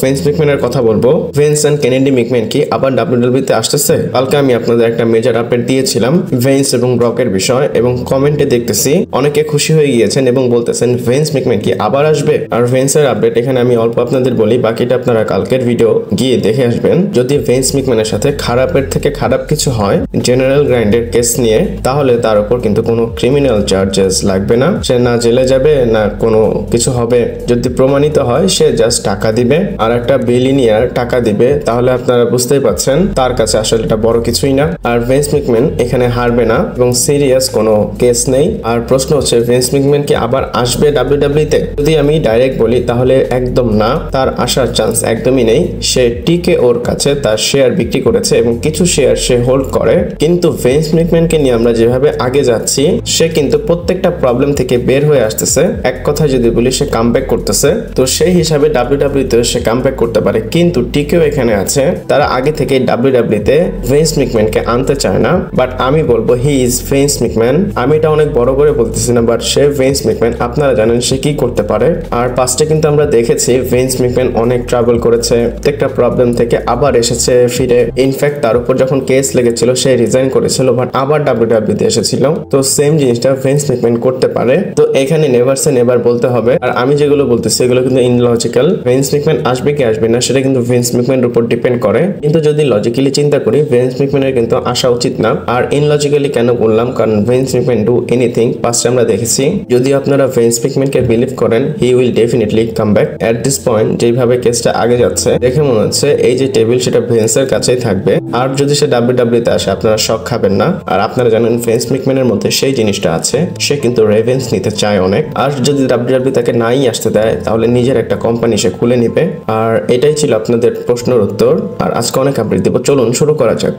Veins ম্যাকম্যানের কথা বলবো। Veins and Kennedy ম্যাকম্যান কি আবার ডাব্লিউডাব্লিউ তে আসতেছে? কালকে আমি আপনাদের একটা মেজর আপডেট দিয়েছিলাম ভেন্স এবং ব্রকের বিষয়, এবং কমেন্টে দেখতেছি অনেকে খুশি হয়ে গিয়েছেন এবং বলতেছেন ভেন্স ম্যাকম্যান কি আবার আসবে। আর ভেন্সের আপডেট এখানে আমি অল্প আপনাদের বলি, বাকিটা আপনারা কালকের ভিডিও গিয়ে দেখে আসবেন। যদি ভেন্স ম্যাকম্যানের সাথে খারাপের থেকে খারাপ কিছু হয় জেনারেল গ্রাইন্ডের কেস নিয়ে, তাহলে তার উপর কিন্তু কোনো ক্রিমিনাল চার্জেস লাগবে না, সে না জেলে যাবে না কোনো কিছু হবে। যদি প্রমাণিত হয় সে জাস্ট টাকা দিবে আর একটা বিলিয়নিয়ার টাকা দিবে, তাহলে আপনারা বুঝতেই পারছেন তার কাছে আসলে এটা বড় কিছুই না। আর ভেন্স ম্যাকম্যান এখানে হারবে না এবং সিরিয়াস কোনো কেস নেই। আর প্রশ্ন হচ্ছে ভেন্স ম্যাকম্যান কি আবার আসবে ডাব্লিউডাব্লিউ তে? যদি আমি ডাইরেক্ট বলি তাহলে একদম না, তার আসার চান্স একদমই নেই। সে টিকে ওর কাছে তার শেয়ার বিক্রি করেছে এবং কিছু শেয়ার সে হোল্ড করে, কিন্তু ভেন্স ম্যাকম্যানকে নিয়ে আমরা যেভাবে আগে যাচ্ছি সে কিন্তু প্রত্যেকটা প্রবলেম থেকে বের হয়ে আসতেছে। এক কথা যদি বলি সে কামব্যাক করতেছে, তো সেই হিসাবে ডাব্লিউডাব্লিউ তে সে কামব্যাক করতে পারে। কিন্তু টিকেও এখানে আছে, তারা আগে থেকে ডাব্লিউডাব্লিউ তে ভেন্স ম্যাকম্যানকে আনতে চায় না, বাট আমি বলবো হি ইজ ভেন্স ম্যাকম্যান। আমি এটা অনেক বড় করে বলতেছি না, বাট সে ভেন্স ম্যাকম্যান। আপনারা জানেন সে কি করতে পারে। আর পাস্টে কিন্তু আমরা দেখেছি ভেন্স ম্যাকম্যান অনেক ট্রাভেল করেছে, প্রত্যেকটা প্রবলেম থেকে আবার এসেছে ফিরে। ইনফ্যাক্ট তার উপর যখন কেস লেগেছিল সে রিজাইন করেছিল, বাট আবার ডাব্লিউডাব্লিউ তে এসেছিল। তো সেম জিনিসটা ভেন্স ম্যাকম্যান করতে পারে। তো এখানে নেভার সে নেভার বলতে হবে। আর আমি যেগুলো বলতেছি এগুলো কিন্তু ইনলজিক্যাল। ভেন্স ম্যাকম্যান আসবে কি আসবে না সেটা কিন্তু ভেন্স ম্যাকম্যানের উপর ডিপেন্ড করে, কিন্তু যদি লজিক্যালি চিন্তা করি ভেন্স ম্যাকম্যানের কিন্তু আসা উচিত না। আর ইনলজিক্যালি কেন বললাম, কারণ ভেন্স ম্যাকম্যান ডু এনিথিং, পাস্টে আমরা দেখেছি। যদি আপনারা ভেন্স ম্যাকম্যানকে বিলিভ করেন he will definitely come back. At this point যেভাবে কেসটা আগে যাচ্ছে দেখে মনে হচ্ছে এই যে টেবিল সেটা ভেন্সের কাছেই থাকবে। আর যদি সে ডাব্লিউডাব্লিউ তে আসে আপনারা শক খাবেন না। আর আপনারা জানেন ভেন্স ম্যাকম্যানের মধ্যে সেই জিনিসটা আছে, সে কিন্তু রেভেন্স নিতে চায় অনেক। আর যদি ডাব্লিউডাব্লিউ তাকে নাই আসতে দেয় তাহলে নিজের একটা কোম্পানি সে খুলে নিবে। আর এটাই ছিল আপনাদের প্রশ্নের উত্তর। আর আজকে অনেক আপডেট দেব, চলুন শুরু করা যাক।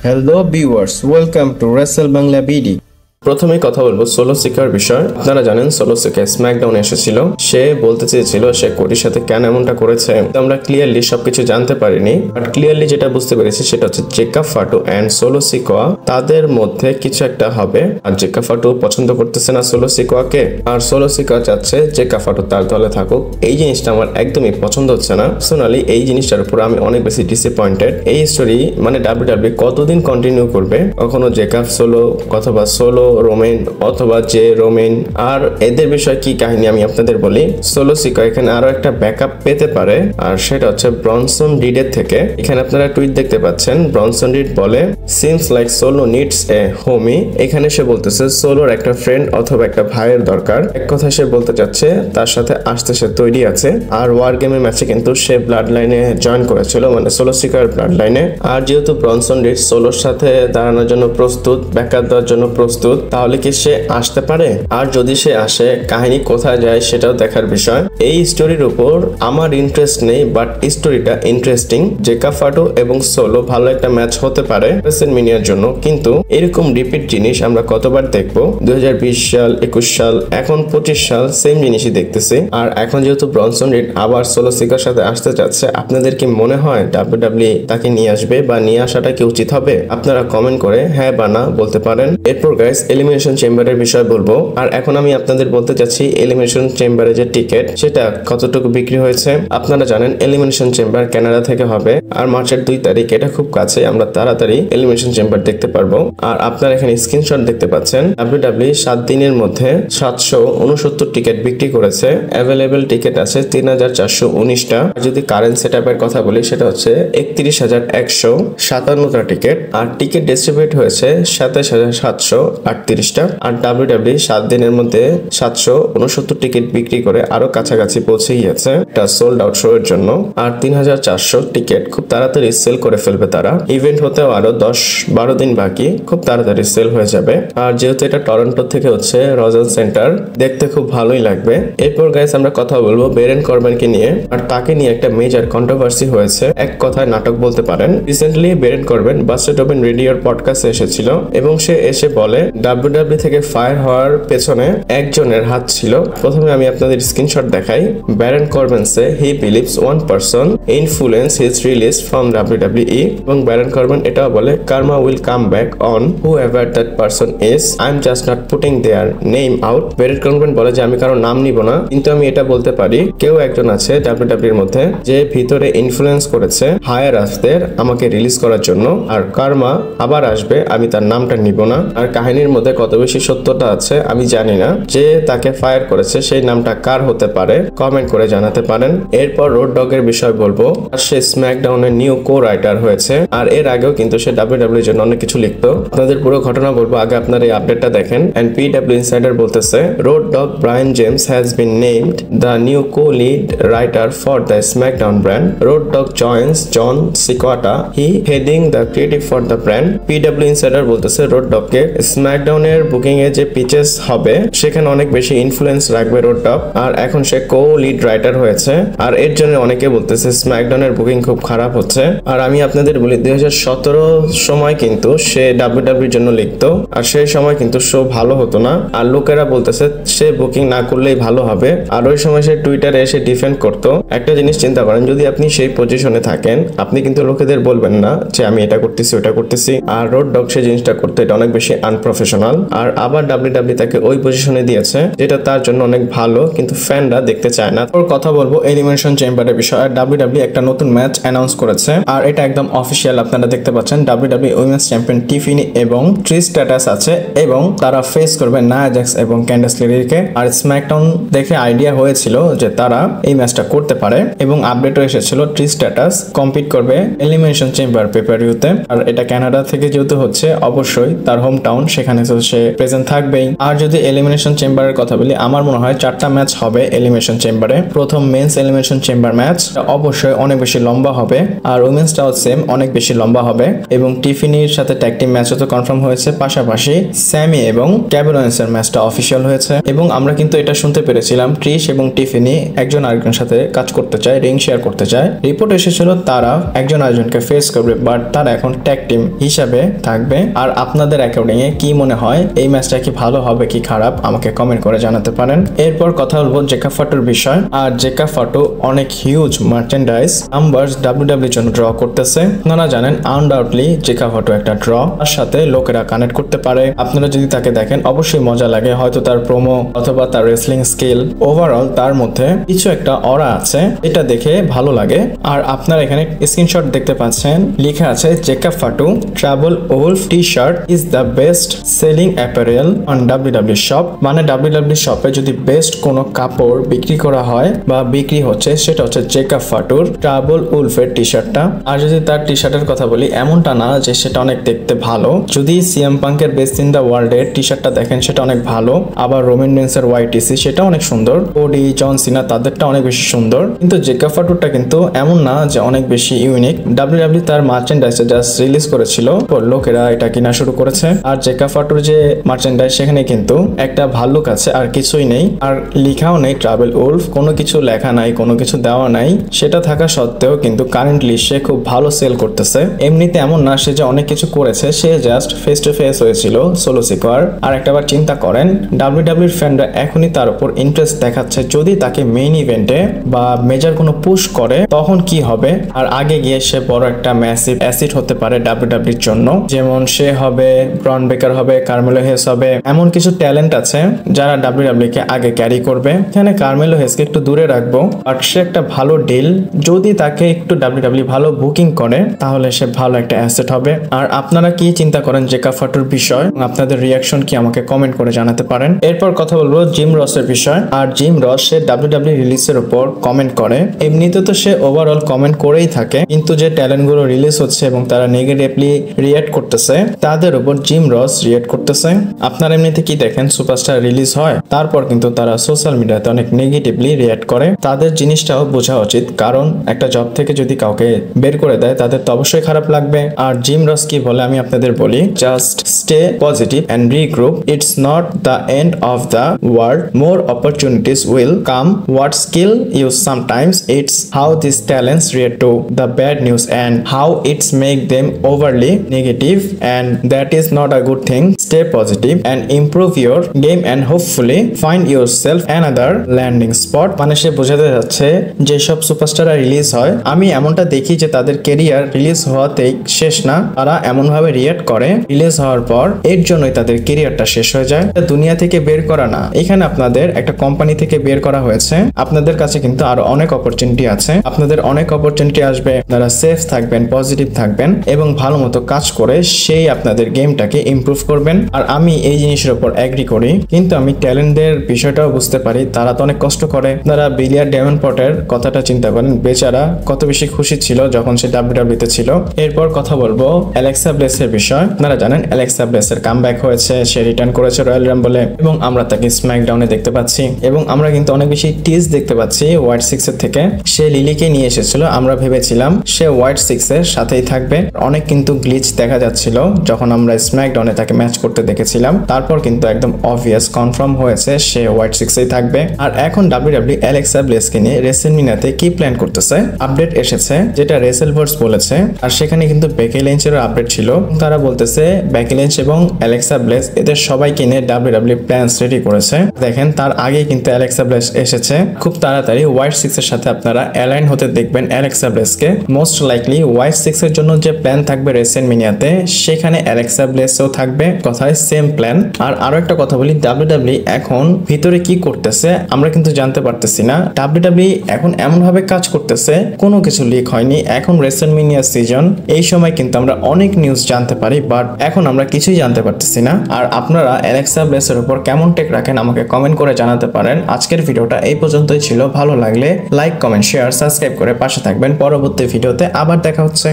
Hello viewers, welcome to Rachel Bangla BD. প্রথমেই কথা বলবো সোলো সিকার বিষয়। আপনারা জানেন সোলো সিকা স্ম্যাকডাউনে এসেছিল, সে বলতে চেয়েছিল সে কোডির সাথে কেন এমনটা করেছে। আমরা ক্লিয়ারলি সবকিছু জানতে পারিনি, বাট ক্লিয়ারলি যেটা বুঝতে পেরেছি সেটা হচ্ছে জেকাব ফাটু এন্ড সোলো সিকোয়া তাদের মধ্যে কিছু একটা হবে। আর জেকাব ফাটু পছন্দ করতেছে না সোলো সিকোয়াকে, আর সোলো সিকোয়া চাচ্ছে জেকাব ফাটু তার দলে থাকুক। এই জিনিসটা আমার একদমই পছন্দ হচ্ছে না। পার্সোনালি এই জিনিসটার উপর আমি অনেক বেশি ডিসঅ্যাপয়েন্টেড। এই স্টোরি মানে ডাব্লিউডাব্লিউ কতদিন কন্টিনিউ করবে? কখনো জেকাব সোলো অথবা সোলো রোমেন অথবা জে রোমেন। আর এদের বিষয়ে কি কাহিনী আমি আপনাদের বলি। সোলো সিকা এখানে আরো একটা ব্যাকআপ পেতে পারে, আর সেটা হচ্ছে ব্রনসন রিডের থেকে। এখানে আপনারা টুইট দেখতে পাচ্ছেন, ব্রনসন রিড বলে seems like Solo needs a homie. এখানে সে বলতেছে সোলোর একটা ফ্রেন্ড অথবা একটা ভাইয়ের দরকার। এক কথা সে বলতে চাচ্ছে তার সাথে আসতে সে তৈরি আছে। আর ওয়ার গেমের ম্যাচে কিন্তু সে ব্লাড লাইনে জয়েন করেছিল, মানে সোলো সিকার ব্লাড লাইনে। আর যেহেতু ব্রনসন রিড সোলোর সাথে দাঁড়ানোর জন্য প্রস্তুত, ব্যাকআপ দেওয়ার জন্য প্রস্তুত, তাহলে কি সে আসতে পারে? আর যদি সে আসে কাহিনী কোথায় যায় সেটাও দেখার বিষয়। এই স্টোরির উপর আমার ইন্টারেস্ট নেই, বাট স্টোরিটা ইন্টারেস্টিং। জেকাব ফাটু এবং সোলো ভালো একটা ম্যাচ হতে পারে রেসেলমেনিয়ার জন্য, কিন্তু এরকম রিপিট জিনিস আমরা কতবার দেখবো? 2020 সাল, 21 সাল, এখন 25 সাল সেম জিনিসই দেখতেছি। আর এখন যেহেতু ব্রনসন রিড আবার সোলো সিকার সাথে আসতে যাচ্ছে, আপনাদের কি মনে হয় ডাব্লিউডাব্লিউ তাকে নিয়ে আসবে বা নিয়ে আসাটা কি উচিত হবে? আপনারা কমেন্ট করে হ্যাঁ বা না বলতে পারেন। এরপর গাইস এলিমিনেশন চেম্বারের বিষয় বলবো। আর এখন আমি আপনাদের বলতে চাচ্ছি এলিমিনেশন চেম্বারে যে টিকিট সেটা কতটুকু বিক্রি হয়েছে। আপনারা জানেন এলিমিনেশন চেম্বার কানাডা থেকে হবে, আর মার্চের 2 তারিখ, এটা খুব কাছে, আমরা তাড়াতাড়ি এলিমিনেশন চেম্বার দেখতে পারবো। আর আপনারা এখানে স্ক্রিনশট দেখতে পাচ্ছেন ডাব্লিউডাব্লিউ 7 দিনের মধ্যে 769 টিকিট বিক্রি করেছে। অ্যাভেলেবেল টিকিট আছে 3419টা। যদি কারেন্ট সেটআপের কথা বলি সেটা হচ্ছে 31,157টা টিকিট। আর টিকিট ডিস্ট্রিবিউট হয়েছে 27,738টা। আর ডাব্লিউডাব্লিউ 7 দিনের মধ্যে 769 টিকিট বিক্রি করে আরো কাছাকাছি পৌঁছে গিয়েছে একটা সোল্ড আউট শো এর জন্য। আর 3400 টিকিট খুব তাড়াতাড়ি সেল করে ফেলবে তারা। ইভেন্ট হতেও আরো 10-12 দিন বাকি, খুব তাড়াতাড়ি সেল হয়ে যাবে। আর যেহেতু এটা টরন্টো থেকে হচ্ছে রজাল সেন্টার, দেখতে খুব ভালোই লাগবে। এরপর গাইস আমরা কথা বলবো বেরেন করবেনকে নিয়ে। আর তাকে নিয়ে একটা মেজর কন্ট্রোভার্সি হয়েছে, এক কথায় নাটক বলতে পারেন। রিসেন্টলি বেরেন করবেন বাস্টেড ওপেন রেডিওর পডকাস্টে এসেছিল এবং সে এসে বলে ডাব্লিউডাব্লিউ থেকে ফায়ার হওয়ার পেছনে একজনের হাত ছিল। প্রথমে আমি আপনাদের স্ক্রিনশট দেখাই। ব্যারন করবেন সে he believes one person influence his release from WWE, এবং ব্যারন করবেন এটাও বলে karma will come back on whoever that person is, I am just not putting their name out. Baron Corbin বলে যে আমি কারো নাম নিব না, কিন্তু আমি এটা বলতে পারি কেউ একজন আছে ডাব্লিউডাব্লিউ এর মধ্যে যে ভিতরে ইনফ্লুয়েন্স করেছে হায়ার আসদের আমাকে রিলিজ করার জন্য, আর কার্মা আবার আসবে, আমি তার নামটা নিব না। আর কাহিনীর মধ্যে কত বেশি সত্যতা আছে আমি জানি না, যে তাকে ফায়ার করেছে সেই নামটা কার হতে পারে কমেন্ট করে জানাতে পারেন। এরপর রোড ডগের বিষয় বলবো। আর সে স্ম্যাকডাউনের নিউ কো রাইটার হয়েছে, আর এর আগেও কিন্তু সে ডাব্লিউডাব্লিউ এর জন্য অনেক কিছু লিখতো। আপনাদের পুরো ঘটনা বলবো, আগে আপনারা এই আপডেটটা দেখেন। এন্ড পিডব্লিউ ইনসাইডার বলতেছে Road Dogg Brian James has been named the new co lead writer for the SmackDown brand. Road Dogg joins Jon Cicoata, he heading the creative for the brand. PW insider বলতেছে Road ডগকে স্ম্যাকডাউনের booking এ যে pitches হবে সেখানে অনেক বেশি influence রাখবে রোড ডগ, আর এখন সে কো লিড রাইটার হয়েছে। আর এর জন্য অনেকে বলতেছে স্ম্যাকডাউনের বুকিং খুব খারাপ হচ্ছে। আর আমি আপনাদের বলি 2017 সময় কিন্তু সে ডাব্লিউডাব্লিউর জন্য লিখতো, আর সেই সময় কিন্তু শো ভালো হতো না, আর লোকেরা বলতেছে সে বুকিং না করলেই ভালো হবে। আর ওই সময় সে টুইটারে এসে ডিফেন্ড করতো। একটা জিনিস চিন্তা করেন, যদি আপনি সেই পজিশনে থাকেন আপনি কিন্তু লোকেদের বলবেন না যে আমি এটা করতেছি ওটা করতেছি। আর রোড ডগ সেই জিনিসটা করতে এটা অনেক বেশি আনপ্রফেশনাল। আর আবার ডাব্লিউডাব্লিউ তাকে ওই পজিশনে দিয়েছে যেটা তার জন্য অনেক ভালো, কিন্তু ফ্যানরা দেখতে চায় না। ওর কথা বলবো এলিমিনেশন চেম্বারের বিষয়ে। আর ডাব্লিউডাব্লিউ একটা নতুন ম্যাচ অ্যানাউন্স করেছে, আর এটা একদম অফিসিয়াল। আপনারা দেখতে পাচ্ছেন ডাব্লিউডাব্লিউ উইমেন্স চ্যাম্পিয়ন টিফিনি এবং ট্রিস স্ট্র্যাটাস আছে, এবং তারা ফেস করবে নায়া জ্যাক্স এবং ক্যান্ডাস লেরিকে। আর স্ম্যাকডাউন দেখে আইডিয়া হয়েছিল যে তারা এই ম্যাচটা করতে পারে, এবং আপডেটও এসেছিল ট্রিস স্ট্র্যাটাস কম্পিট করবে এলিমিনেশন চেম্বার পেপারিউতে। আর এটা কানাডা থেকে যেহেতু হচ্ছে, অবশ্যই তার হোম টাউন, সেখানে তো সে প্রেজেন্ট থাকবেই। আর যদি এলিমিনেশন চেম্বারের কথা বলি, আমার মনে হয় 4টা ম্যাচ হবে এলিমিনেশন চেম্বারে। প্রথম মেন্স এলিমিনেশন চেম্বার ম্যাচ অবশ্যই অনেক বেশি লম্বা হবে, আর উইমেন্সটাও সেম অনেক বেশি লম্বা হবে। এবং টিফিনির সাথে ট্যাগ টিম ম্যাচও তো কনফার্ম হয়েছে, পাশাপাশি স্যামি এবং কেভিন ওয়েন্সের ম্যাচটা অফিসিয়াল হয়েছে। এবং আমরা কিন্তু এটা শুনতে পেরেছিলাম ট্রিশ এবং টিফিনি একজন আরেকজনের সাথে কাজ করতে চায়, রিং শেয়ার করতে চায়। রিপোর্ট এসেছিল তারা একজন আরেকজনকে ফেস করবে, বাট তারা এখন ট্যাগ টিম হিসাবে থাকবে। আর আপনাদের অ্যাকর্ডিং এ কি মনে হয়, এই ম্যাচটা কি ভালো হবে কি খারাপ, আমাকে কমেন্ট করে জানাতে পারেন। এরপর কথা বলবো জেকা ফাটোর বিষয়। আর জেকা ফাটো অনেক হিউজ মার্চেন্ডাইজ নাম্বারস ডাব্লিউডাব্লিউর জন্য ড্র করতেছে। আপনারা জানেন আনডাউটলি জেকা ফাটো একটা ড্র, তার সাথে লোকেরা কানেক্ট করতে পারে। আপনারা যদি তাকে দেখেন অবশ্যই মজা লাগে, হয়তো তার প্রোমো অথবা তার রেসলিং স্কিল, ওভারঅল তার মধ্যে কিছু একটা অরা আছে, এটা দেখে ভালো লাগে। আর আপনারা এখানে স্ক্রিনশট দেখতে পাচ্ছেন, লেখা আছে Jacob Fatu travel wolf T shirt is the best selling apparel on WW shop. মানে ডাব্লিউডাব্লিউ শপে যদি বেস্ট কোনো কাপড় বিক্রি করা হয় বা বিক্রি হচ্ছে, সেটা হচ্ছে জেকা ফাটোর ট্রাভেল উলফের টি শার্টটা। আর যদি তার টি শার্টের কথা বলি, এমনটা না যে সেটা অনেক দেখতে ভালো। যদি সিএম পাঙ্কের বেস্ট ইন দ্য ওয়ার্ল্ড এর টি শার্টটা দেখেন, সেটা অনেক ভালো। আবার রোমান রেন্সের ওয়াইটিসি সেটা অনেক সুন্দর, ওডি জন সিনা তাদেরটা অনেক বেশি সুন্দর। কিন্তু জেকা ফাটোরটা কিন্তু এমন না যে অনেক বেশি ইউনিক। ডাব্লিউডাব্লিউ তার মার্চেন্ডাইজ জাস্ট রিলিজ করেছিল, লোকেরা এটা কিনা শুরু করেছে। আর জেকা ফাটোর যে মার্চেন্ডাইজ সেখানে কিন্তু একটা ভাল্লুক আছে, আর কিছুই নেই, আর লেখাও নেই ট্রাভেল উলফ, কোনো কিছু লেখা নাই, কোনো কিছু দেওয়া নাই। সেটা থাকা সত্ত্বেও কিন্তু কারেন্টলি সে খুব ভালো সেল করতেছে। এমনিতে এমন না সে যে অনেক কিছু করেছে, সে জাস্ট ফেস টু ফেস হয়েছিল সোলো সিকোয়ার। আর একটাবার চিন্তা করেন, ডাব্লিউডাব্লিউর ফ্যানরা এখনই তার উপর ইন্টারেস্ট দেখাচ্ছে, যদি তাকে মেইন ইভেন্টে বা মেজর কোনো পুশ করে তখন কি হবে। আর আগে গিয়ে সে বড় একটা ম্যাসিভ অ্যাসিড হতে পারে ডাব্লিউডাব্লিউর জন্য, যেমন সে হবে, ব্রন বেকার হবে, কার্মেলো হেস হবে। এমন কিছু ট্যালেন্ট আছে যারা ডাব্লিউডাব্লিউ কে আগে ক্যারি করবে। এখানে কার্মেলো হেসকে একটু দূরে রাখবো, আর সে একটা ভালো ডিল, যদি তাকে একটু ডাব্লিউডাব্লিউ ভালো বুকিং করে তাহলে সে ভালো একটা অ্যাসেট হবে। আর আপনারা কি চিন্তা করেন জেকা ফাটোর বিষয়, আপনাদের রিয়াকশন কি আমাকে কমেন্ট করে জানাতে পারেন। এরপর কথা বলবো জিম রসের বিষয়। আর জিম রস সে ডাব্লিউডাব্লিউ রিলিজের উপর কমেন্ট করে। এমনিতে তো সে ওভারঅল কমেন্ট করেই থাকে, কিন্তু যে ট্যালেন্ট গুলো রিলিজ হচ্ছে এবং তারা নেগেটিভলি রিয়েক্ট করতেছে, তাদের উপর জিম রস রিয়েক্ট করতেছে। আপনারা এমনিতে কি দেখেন, সুপারস্টার রিলিজ হয় তারপর কিন্তু তারা সোশ্যাল মিডিয়াতে অনেক নেগেটিভলি রিয়েক্ট করে। তাদের জিনিসটাও বোঝা উচিত, কারণ একটা জব থেকে যদি কাউকে বের করে দেয় তাদের তো অবশ্যই খারাপ লাগবে। আর জিম রস কি বলে আমি আপনাদের বলি, just stay positive and regroup, it's not the end of the world, more opportunities will come, what skill you sometimes, it's how this talents react to the bad news and how it's make them overly negative, and that is not a good things. stay positive and improve your game and hopefully find yourself another landing spot। মানে সে বোঝাতে যাচ্ছে যেসব সুপারস্টাররা release হয় আমি এমনটা দেখি যে তাদের কেরিয়ার রিলিজ হওয়াতেই শেষ না, তারা এমন ভাবে রিঅ্যাক্ট করে রিলিজ হওয়ার পর এর জন্যই তাদের কেরিয়ারটা শেষ হয়ে যায়। দুনিয়া থেকে বের করা না, এখানে আপনাদের একটা কোম্পানি থেকে বের করা হয়েছে, আপনাদের কাছে কিন্তু আরো অনেক অপরচুনিটি আছে, আপনাদের অনেক অপরচুনিটি আসবে, আপনারা সেফ থাকবেন, পজিটিভ থাকবেন এবং ভালো মতো কাজ করে সেই আপনাদের গেমটাকে ইমপ্রুভ করবেন। আর আমি এই জিনিসের উপর এগ্রি করি, কিন্তু আমি ট্যালেন্টদের বিষয়টাও বুঝতে পারি, তারা তো অনেক কষ্ট করে। তারা বিলিয়ার ডেভেনপোর্টের কথাটা চিন্তা করেন, বেচারা কত বেশি খুশি ছিল যখন সে ডাব্লিউডাব্লিউ তে ছিল। এরপর কথা বলবো অ্যালেক্সা ব্লেসের বিষয়। আপনারা জানেন অ্যালেক্সা ব্লেসের কামব্যাক হয়েছে, সে রিটার্ন করেছে রয়্যাল রাম্বলে এবং আমরা তাকে স্ম্যাকডাউনে দেখতে পাচ্ছি এবং আমরা কিন্তু অনেক বেশি টিজ দেখতে পাচ্ছি হোয়াইট সিক্স এর থেকে। সে লিলিকে নিয়ে এসেছিল, আমরা ভেবেছিলাম সে হোয়াইট সিক্স এর সাথেই থাকবে। অনেক কিন্তু গ্লিচ দেখা যাচ্ছিল যখন আমরা স্ম্যাকডাউনে তাকে ম্যাচ করতে দেখেছিলাম, তারপর কিন্তু একদম অবভিয়াস কনফার্ম হয়েছে সে হোয়াইট সিক্স এই থাকবে। আর এখন ডাব্লিউডাব্লিউ অ্যালেক্সা ব্লেসকে নিয়ে রেসেলমিনিয়াতে কি প্ল্যান করতেছে, আপডেট এসেছে যেটা রেসেলভার্স বলেছে, আর সেখানে কিন্তু বেকি লিঞ্চেরও আপডেট ছিল। তারা বলতেছে বেকি লিঞ্চ এবং অ্যালেক্সা ব্লেস এদের সবাইকে নিয়ে ডাব্লিউডাব্লিউ প্ল্যানস রেডি করেছে। দেখেন তার আগে কিন্তু অ্যালেক্সা ব্লেস এসেছে, খুব তাড়াতাড়ি হোয়াইট সিক্স এর সাথে আপনারা অ্যালাইন হতে দেখবেন অ্যালেক্সা ব্লেসকে। মোস্ট লাইকলি হোয়াইট সিক্স এর জন্য যে প্ল্যান থাকবে রেসেলমিনিয়াতে সেখানে অ্যালেক্সা ব্লেসও থাকবে, কথায় সেম প্ল্যান। আর আরো একটা কথা বলি, ডাব্লিউডাব্লিউ এখন ভিতরে কি করতেছে আমরা কিন্তু জানতে পারতেছি না। ডাব্লিউডাব্লিউ এখন এমন ভাবে কাজ করতেছে কোনো কিছু লিক হয়নি, এখন রেসেলমিনিয়া সিজন, এই সময় কিন্তু আমরা অনেক নিউজ জানতে পারি, বাট এখন আমরা কিছুই জানতে পারতেছি না। আর আপনারা অ্যালেক্সা ব্লেসের উপর কেমন টেক রাখেন আমাকে কমেন্ট করে জানাতে পারেন। আজকের ভিডিওটা এই পর্যন্তই ছিল, ভালো লাগলে লাইক, কমেন্ট, শেয়ার, সাবস্ক্রাইব করে পাশে থাকবেন। পরবর্তী ভিডিওতে আবার দেখা হচ্ছে।